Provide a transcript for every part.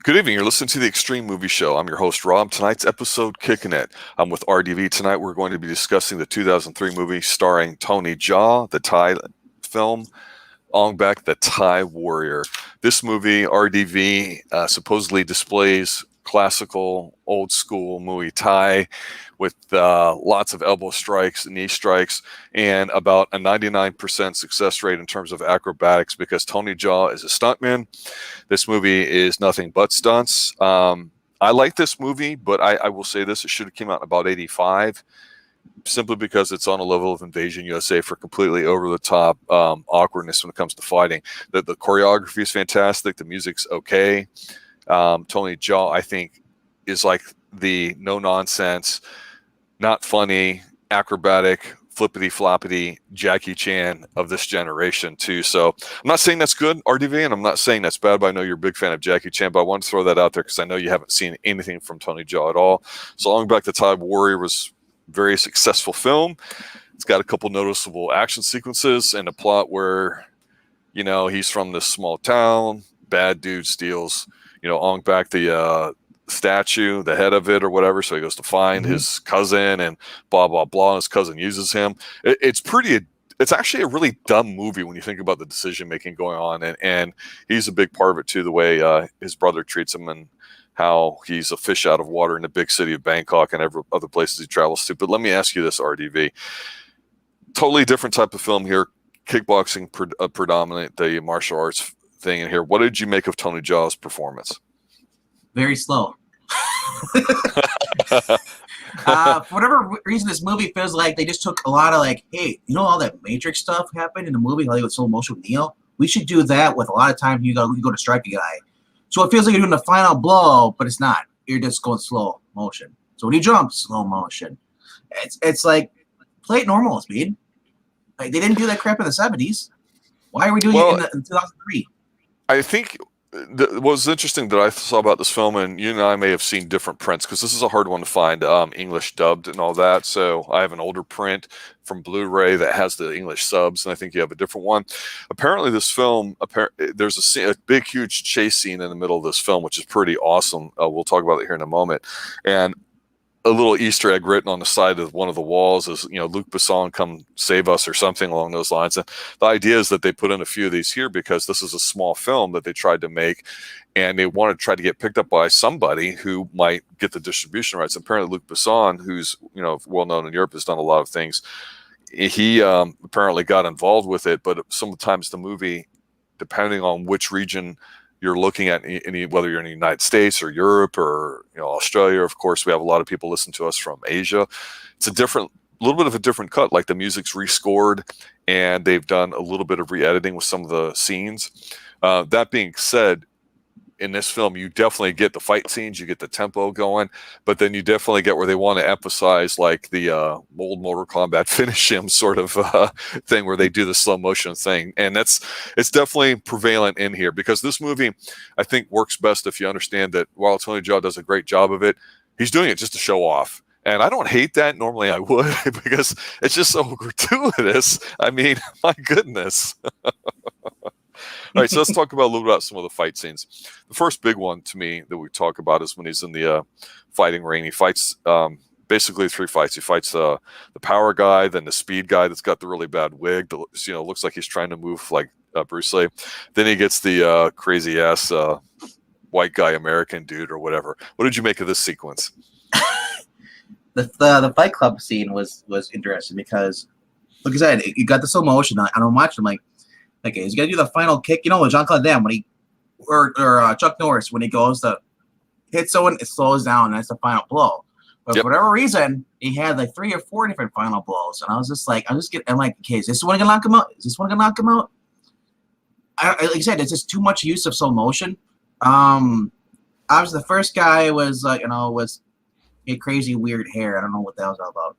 Good evening. You're listening to the Xtreme Movie Show. I'm your host, Rob. Tonight's episode, Kickin' It. I'm with RDV. Tonight, we're going to be discussing the 2003 movie starring Tony Jaa, the Thai film, Ong Bak, the Thai Warrior. This movie, RDV, supposedly displays classical, old-school Muay Thai with lots of elbow strikes, knee strikes, and about a 99% success rate in terms of acrobatics because Tony Jaa is a stuntman. This movie is nothing but stunts. I like this movie, but I will say this, it should have came out in about 85, simply because it's on a level of Invasion USA for completely over-the-top awkwardness when it comes to fighting. The choreography is fantastic. The music's okay. Tony Jaa, I think, is like the no-nonsense, not funny, acrobatic, flippity-floppity Jackie Chan of this generation, too. So I'm not saying that's good, RDV, and I'm not saying that's bad, but I know you're a big fan of Jackie Chan, but I want to throw that out there because I know you haven't seen anything from Tony Jaa at all. So Ong Bak, the Thai Warrior was a very successful film. It's got a couple noticeable action sequences and a plot where, you know, he's from this small town, bad dude steals, you know, Ong Bak, the statue, the head of it or whatever, so he goes to find his cousin and blah blah blah, and his cousin uses him. It's actually a really dumb movie when you think about the decision making going on, and he's a big part of it too, the way his brother treats him and how he's a fish out of water in the big city of Bangkok and every other places he travels to. But let me ask you this, RDV, totally different type of film here, kickboxing predominant, the martial arts thing in here. What did you make of Tony Jaa's performance? Very slow. For whatever reason, this movie feels like they just took a lot of hey, you know all that Matrix stuff happened in the movie, like with slow motion with Neo? We should do that with a lot of time you go to strike a guy. So it feels like you're doing the final blow, but it's not. You're just going slow motion. So when you jump, slow motion. It's like, play it normal, speed. Like, they didn't do that crap in the 70s. Why are we doing it in 2003? I think what was interesting that I saw about this film, and you and I may have seen different prints because this is a hard one to find, English dubbed and all that. So I have an older print from Blu-ray that has the English subs, and I think you have a different one. Apparently, this film, there's a big, huge chase scene in the middle of this film, which is pretty awesome. We'll talk about it here in a moment. And a little Easter egg written on the side of one of the walls is, you know, Luc Besson, come save us, or something along those lines. And the idea is that they put in a few of these here because this is a small film that they tried to make, and they wanted to try to get picked up by somebody who might get the distribution rights. Apparently, Luc Besson, who's, you know, well known in Europe, has done a lot of things. He apparently got involved with it, but sometimes the movie, depending on which region you're looking at, whether you're in the United States or Europe or, you know, Australia, of course, we have a lot of people listen to us from Asia. It's a little bit of a different cut. Like, the music's rescored, and they've done a little bit of re-editing with some of the scenes. That being said, in this film, you definitely get the fight scenes, you get the tempo going, but then you definitely get where they want to emphasize like the old Mortal Kombat finish him sort of thing, where they do the slow motion thing, and it's definitely prevalent in here because this movie, I think, works best if you understand that while Tony Jaa does a great job of it, he's doing it just to show off. And I don't hate that. Normally I would because it's just so gratuitous. I mean, my goodness. All right, so let's talk about a little bit about some of the fight scenes. The first big one to me that we talk about is when he's in the fighting ring. He fights basically three fights. He fights the power guy, then the speed guy that's got the really bad wig that, you know, looks like he's trying to move like Bruce Lee. Then he gets the crazy ass white guy American dude or whatever. What did you make of this sequence? The Fight Club scene was interesting because, like I said, you got the slow motion. I don't watch. I'm like, okay, he's gonna do the final kick. You know, with Jean-Claude Van Damme, when or Chuck Norris, when he goes to hit someone, it slows down, and that's the final blow. But for whatever reason, he had like 3 or 4 different final blows, and I was just like, I'm like, okay, is this one gonna knock him out? Is this one gonna knock him out? Like I said, it's just too much use of slow motion. Obviously, the first guy was like, you know, was a crazy weird hair. I don't know what that was all about.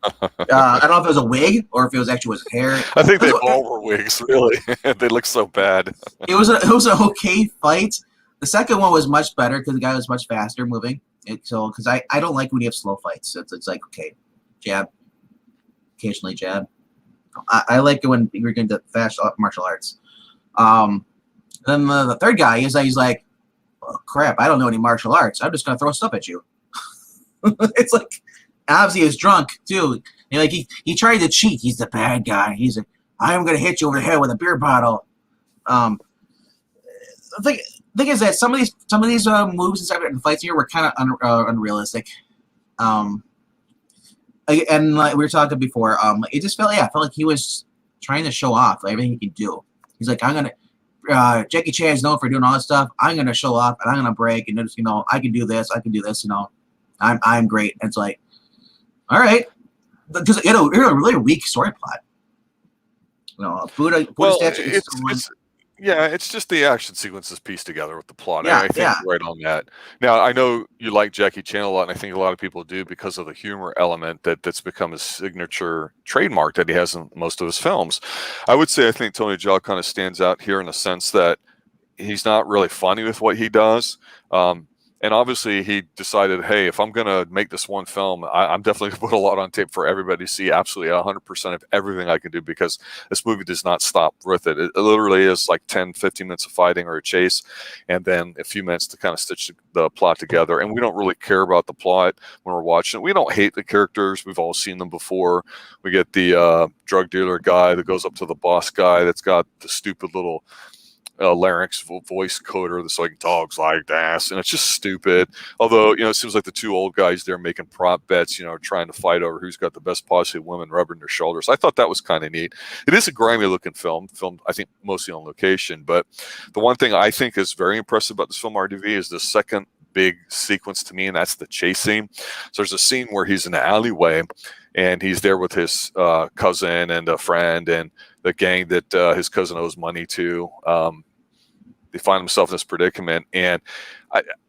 I don't know if it was a wig or if it was actually his hair. I think they all were wigs, really. They look so bad. It was an okay fight. The second one was much better because the guy was much faster moving. Because I don't like when you have slow fights. It's like, okay, jab, occasionally jab. I like it when you're getting to fast martial arts. Then the third guy he's like, oh crap, I don't know any martial arts. I'm just gonna throw stuff at you. It's like obviously he was drunk too. And like he tried to cheat. He's the bad guy. He's like, I'm gonna hit you over the head with a beer bottle. The thing is that some of these moves and stuff and fights here were kind of unrealistic. And like we were talking before, it just felt like he was trying to show off everything he can do. He's like, I'm gonna Jackie Chan is known for doing all this stuff. I'm gonna show off and I'm gonna break and just, I can do this. I'm great. And it's like, all right, because it had a really weak story plot. Buddha statue. It's just the action sequences pieced together with the plot. Yeah, I think you're right on that. Now, I know you like Jackie Chan a lot, and I think a lot of people do because of the humor element that's become his signature trademark that he has in most of his films. I would say I think Tony Jaa kind of stands out here in the sense that he's not really funny with what he does. And obviously he decided, hey, if I'm going to make this one film, I'm definitely going to put a lot on tape for everybody to see absolutely 100% of everything I can do, because this movie does not stop with it. It literally is like 10, 15 minutes of fighting or a chase, and then a few minutes to kind of stitch the plot together. And we don't really care about the plot when we're watching it. We don't hate the characters. We've all seen them before. We get the drug dealer guy that goes up to the boss guy that's got the stupid little larynx voice coder that's like dogs like this, and it's just stupid. Although it seems like the two old guys there making prop bets, trying to fight over who's got the best posse of women rubbing their shoulders. I thought that was kind of neat. It is a grimy looking film filmed I think mostly on location, but the one thing I think is very impressive about this film, RDV, is the second big sequence to me, and that's the chase scene. So there's a scene where he's in the alleyway and he's there with his cousin and a friend and the gang that his cousin owes money to. They find themselves in this predicament. And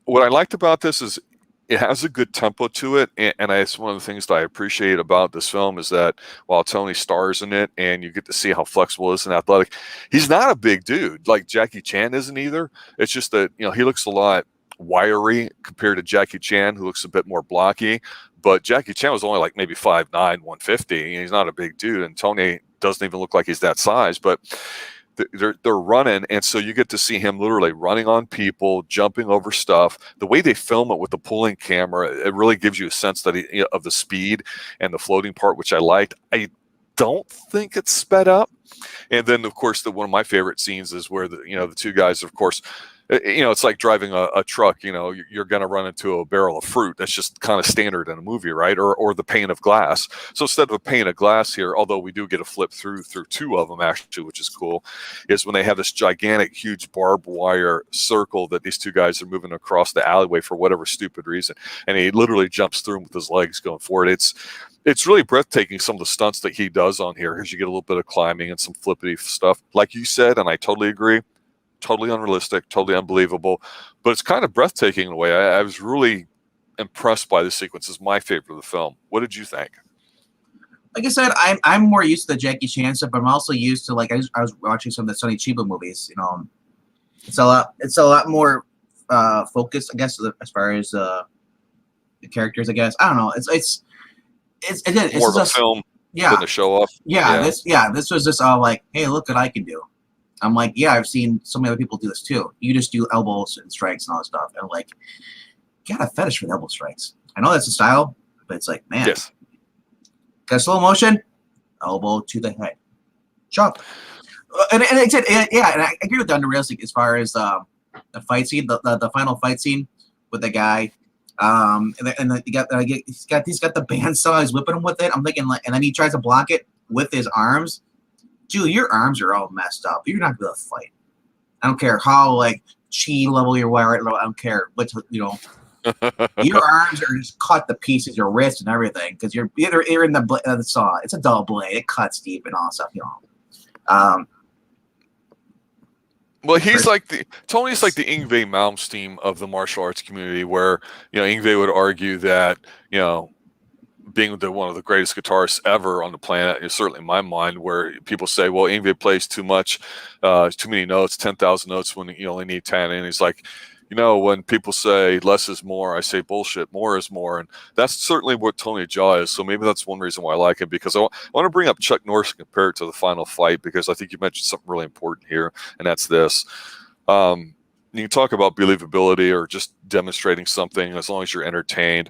what I liked about this is it has a good tempo to it. And it's one of the things that I appreciate about this film is that while Tony stars in it and you get to see how flexible he is and athletic, he's not a big dude like Jackie Chan isn't either. It's just that, he looks a lot wiry compared to Jackie Chan, who looks a bit more blocky. But Jackie Chan was only like maybe 5'9", 150. And he's not a big dude. And Tony doesn't even look like he's that size. But they're running, and so you get to see him literally running on people, jumping over stuff. The way they film it with the pulling camera, it really gives you a sense that of the speed and the floating part, which I liked. I don't think it's sped up. And then, of course, one of my favorite scenes is where the two guys, of course, it's like driving a truck. You're going to run into a barrel of fruit. That's just kind of standard in a movie, right? Or the pane of glass. So instead of a pane of glass here, although we do get a flip through two of them actually, which is cool, is when they have this gigantic, huge barbed wire circle that these two guys are moving across the alleyway for whatever stupid reason, and he literally jumps through them with his legs going forward. It's really breathtaking, some of the stunts that he does on here, because you get a little bit of climbing and some flippity stuff, like you said, and I totally agree. Totally unrealistic, totally unbelievable, but it's kind of breathtaking in a way. I was really impressed by this sequence. It's my favorite of the film. What did you think? Like I said, I'm more used to the Jackie Chan stuff, but I'm also used to I was watching some of the Tony Jaa movies. It's a lot more focused, I guess, as far as the characters. I guess I don't know. It's more of a film than a show off. This was just all like, hey, look what I can do. I'm like, yeah, I've seen so many other people do this too. You just do elbows and strikes and all that stuff. And like, got a fetish for the elbow strikes. I know that's a style, but it's like, man, yes. Got slow motion, elbow to the head, chop. And I said, and I agree with the unrealistic as far as the fight scene, the final fight scene with the guy. He's got the bandsaw. He's whipping him with it. I'm thinking and then he tries to block it with his arms. Dude, your arms are all messed up. You're not gonna fight. I don't care how chi level you're wired. I don't care what your arms are just cut to pieces. Your wrist and everything, because you're in the saw. It's a dull blade. It cuts deep and all that stuff. Well, Tony's like the Yngwie Malmsteen of the martial arts community, where Yngwie would argue that being one of the greatest guitarists ever on the planet is certainly in my mind, where people say, well, Yngwie plays too much, too many notes, 10,000 notes when you only need 10. And he's like, when people say less is more, I say bullshit, more is more. And that's certainly what Tony Jaa is. So maybe that's one reason why I like him, because I want to bring up Chuck Norris and compare it to the final fight, because I think you mentioned something really important here, and that's this. you can talk about believability or just demonstrating something as long as you're entertained.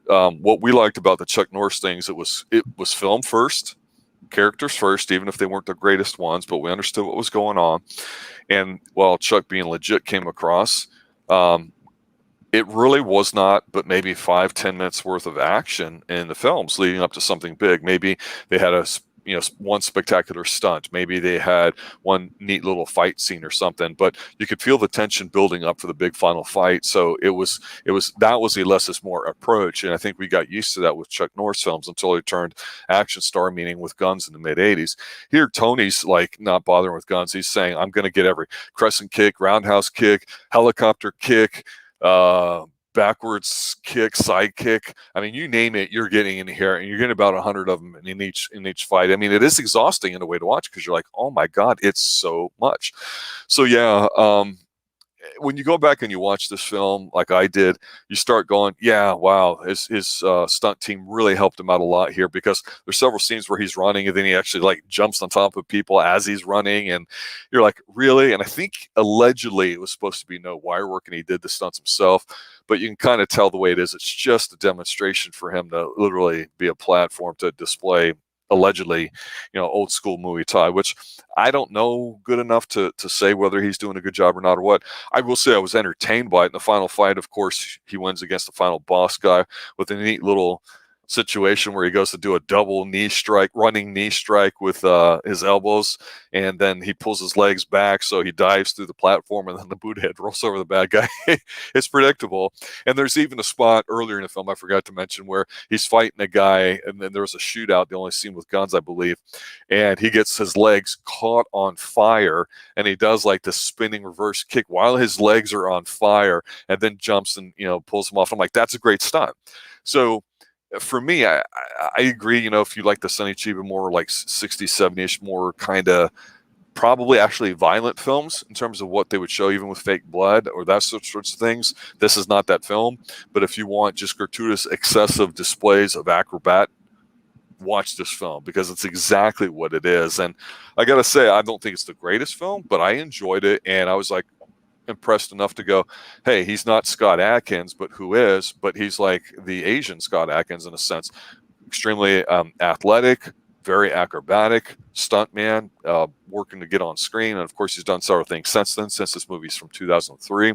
What we liked about the Chuck Norris things, it was film first, characters first, even if they weren't the greatest ones, but we understood what was going on. And while Chuck being legit came across, it really was not but maybe 5-10 minutes worth of action in the films leading up to something big. Maybe they had one spectacular stunt. Maybe they had one neat little fight scene or something, but you could feel the tension building up for the big final fight. So that was the less is more approach. And I think we got used to that with Chuck Norris films until he turned action star, meaning with guns in the mid 80s. Here, Tony's like not bothering with guns. He's saying, I'm going to get every crescent kick, roundhouse kick, helicopter kick, backwards kick, side kick. I mean, you name it, you're getting in here, and you're getting about 100 of them in each fight. I mean, it is exhausting in a way to watch because you're like, oh my god, it's so much. So yeah, when you go back and you watch this film, like I did, you start going, yeah, wow, his stunt team really helped him out a lot here, because there's several scenes where he's running and then he actually like jumps on top of people as he's running, and you're like, really? And I think allegedly it was supposed to be no wire work and he did the stunts himself, but you can kind of tell the way it is. It's just a demonstration for him to literally be a platform to display allegedly, old school Muay Thai, which I don't know good enough to say whether he's doing a good job or not or what. I will say I was entertained by it. In the final fight, of course, he wins against the final boss guy with a neat little situation where he goes to do a double running knee strike with his elbows, and then he pulls his legs back, so he dives through the platform, and then the Buddha head rolls over the bad guy. It's predictable. And there's even a spot earlier in the film I forgot to mention where he's fighting a guy, and then there's a shootout, the only scene with guns, I believe, and he gets his legs caught on fire, and he does like this spinning reverse kick while his legs are on fire, and then jumps and pulls them off. I'm like, that's a great stunt. So for me, I agree. If you like the Sonny Chiba more like 60s, 70s, more kind of probably actually violent films in terms of what they would show, even with fake blood or that sorts of things, this is not that film. But if you want just gratuitous, excessive displays of acrobat, watch this film, because it's exactly what it is. And I gotta say, I don't think it's the greatest film, but I enjoyed it, and I was like impressed enough to go, hey, he's not Scott Adkins, but who is? But he's like the Asian Scott Adkins in a sense. Extremely athletic, very acrobatic, stuntman, working to get on screen. And of course, he's done several things since then, since this movie's from 2003.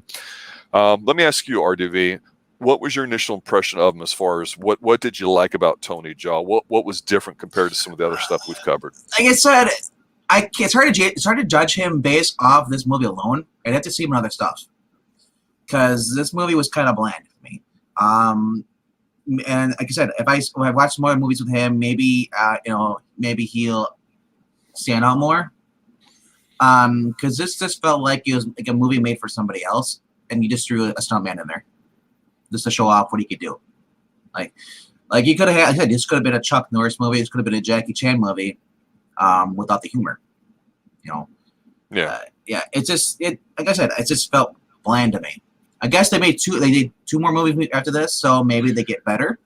Let me ask you, RDV, what was your initial impression of him as far as what did you like about Tony Jaa? What was different compared to some of the other stuff we've covered? Like I said, it's hard to judge him based off this movie alone. I'd have to see him in other stuff, because this movie was kind of bland for me. And like I said, if I watch more movies with him, maybe maybe he'll stand out more. Because this just felt like it was like a movie made for somebody else, and you just threw a stuntman in there just to show off what he could do. Like you could have had, this could have been a Chuck Norris movie. This could have been a Jackie Chan movie, without the humor. Yeah. Yeah. Like I said, it just felt bland to me. I guess they did two more movies after this, so maybe they get better.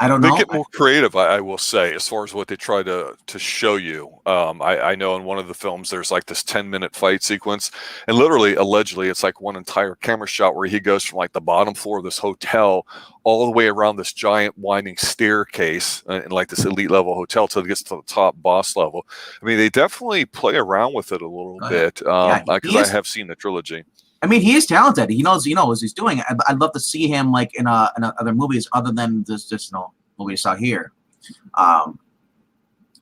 I don't know. They get more creative, I will say, as far as what they try to show you. I know in one of the films there's like this 10-minute fight sequence, and literally, allegedly, it's like one entire camera shot where he goes from like the bottom floor of this hotel all the way around this giant winding staircase in like this elite level hotel till it gets to the top boss level. I mean, they definitely play around with it a little bit, because I have seen the trilogy. I mean, he is talented. He knows what he's doing. I'd love to see him like in other movies other than this movie we saw here.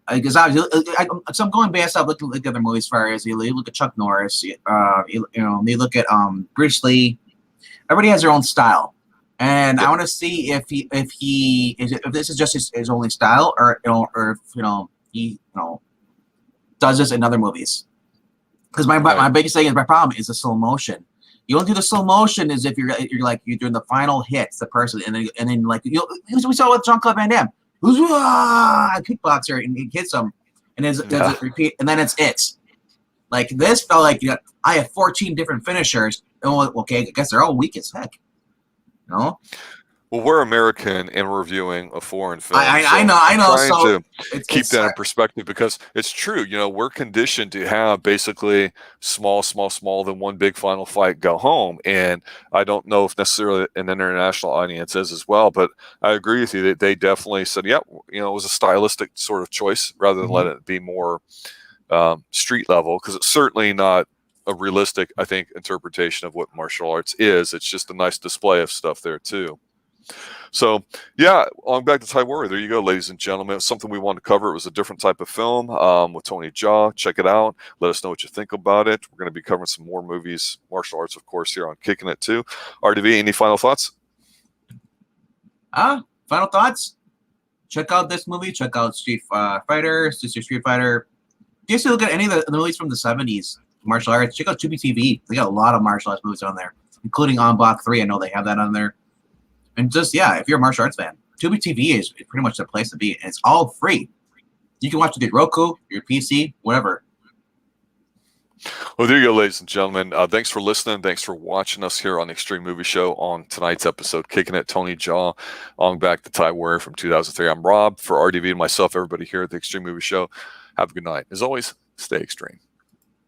Because so I'm going based off looking at other movies. As far as you look at Chuck Norris, you look at Bruce Lee. Everybody has their own style, and I want to see if this is just his only style, or if he does this in other movies. Because my biggest thing is my problem is the slow motion. You don't do the slow motion as if you're doing the final hits, the person, and then like we saw with Jean-Claude Van Damme, who's a kickboxer, and he hits him, and does it repeat, and then it's like this felt like I have 14 different finishers. Oh, okay, I guess they're all weak as heck, Well, we're American and we're reviewing a foreign film. I know, So I I'm know. trying So to keep it's that in perspective because it's true. We're conditioned to have basically small, small, small, then one big final fight, go home. And I don't know if necessarily an international audience is as well, but I agree with you that they definitely said, yeah, it was a stylistic sort of choice rather than let it be more street level, because it's certainly not a realistic, I think, interpretation of what martial arts is. It's just a nice display of stuff there too. So, yeah, on back to Thai Warrior. There you go, ladies and gentlemen. It was something we wanted to cover. It was a different type of film with Tony Jaa. Check it out. Let us know what you think about it. We're going to be covering some more movies, martial arts, of course, here on Kicking It too. RDV, any final thoughts? Final thoughts? Check out this movie. Check out Street Fighter, Sister Street Fighter. Just to look at any of the movies from the 70s, martial arts, check out Tubi TV. They got a lot of martial arts movies on there, including Ong Bak 3. I know they have that on there. And just, if you're a martial arts fan, Tubi TV is pretty much the place to be. And it's all free. You can watch it with your Roku, your PC, whatever. Well, there you go, ladies and gentlemen. Thanks for listening. Thanks for watching us here on the Xtreme Movie Show on tonight's episode, Kicking It, Tony Jaa, Ong Bak, the Thai Warrior from 2003. I'm Rob. For RDV and myself, everybody here at the Xtreme Movie Show, have a good night. As always, stay extreme.